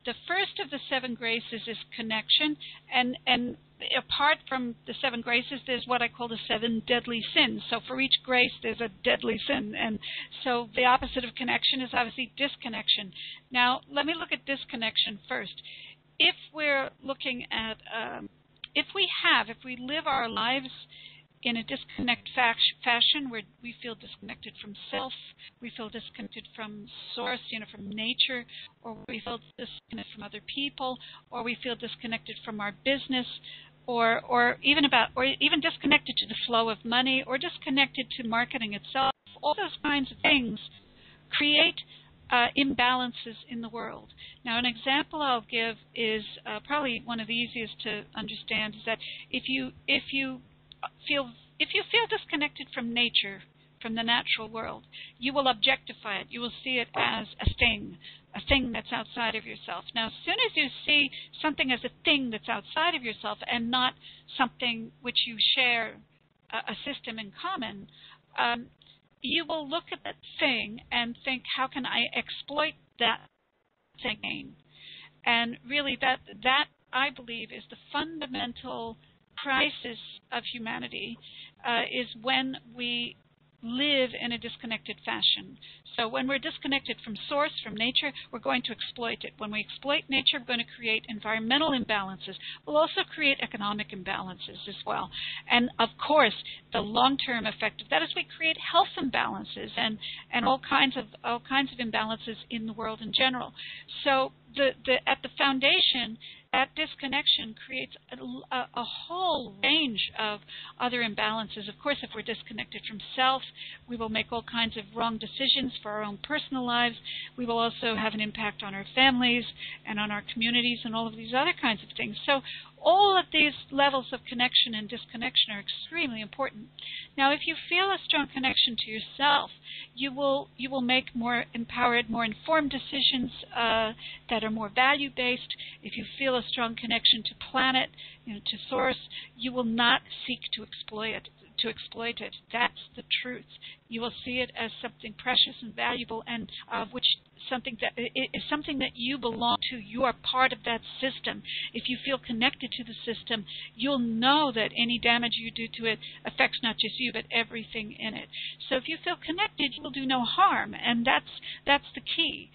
The first of the 7 graces is connection, and apart from the 7 graces, there's what I call the 7 deadly sins. So for each grace, there's a deadly sin, and so the opposite of connection is obviously disconnection. Now, let me look at disconnection first. If we're looking at, if we live our lives in a disconnected fashion, where we feel disconnected from self, we feel disconnected from source, from nature, or we feel disconnected from other people, or we feel disconnected from our business, or even disconnected to the flow of money, or disconnected to marketing itself. All those kinds of things create imbalances in the world. Now, an example I'll give is probably one of the easiest to understand, is that if you feel disconnected from nature, from the natural world, you will objectify it. You will see it as a thing that's outside of yourself. Now, as soon as you see something as a thing that's outside of yourself and not something which you share a system in common, you will look at that thing and think, how can I exploit that thing? And really that I believe is the fundamental crisis of humanity, is when we live in a disconnected fashion. So when we're disconnected from source, from nature, we're going to exploit it. When we exploit nature, we're going to create environmental imbalances. We'll also create economic imbalances as well. And of course, the long-term effect of that is we create health imbalances and all kinds of imbalances in the world in general. So at the foundation, that disconnection creates a whole range of other imbalances. Of course, if we're disconnected from self, we will make all kinds of wrong decisions for our own personal lives. We will also have an impact on our families and on our communities and all of these other kinds of things. So all of these levels of connection and disconnection are extremely important. Now, if you feel a strong connection to yourself, you will make more empowered, more informed decisions that are more value-based. If you feel a strong connection to planet, to source, you will not seek to exploit it. That's the truth. You will see it as something precious and valuable, and something that you belong to. You are part of that system. If you feel connected to the system, you'll know that any damage you do to it affects not just you, but everything in it. So if you feel connected, you will do no harm, and that's the key.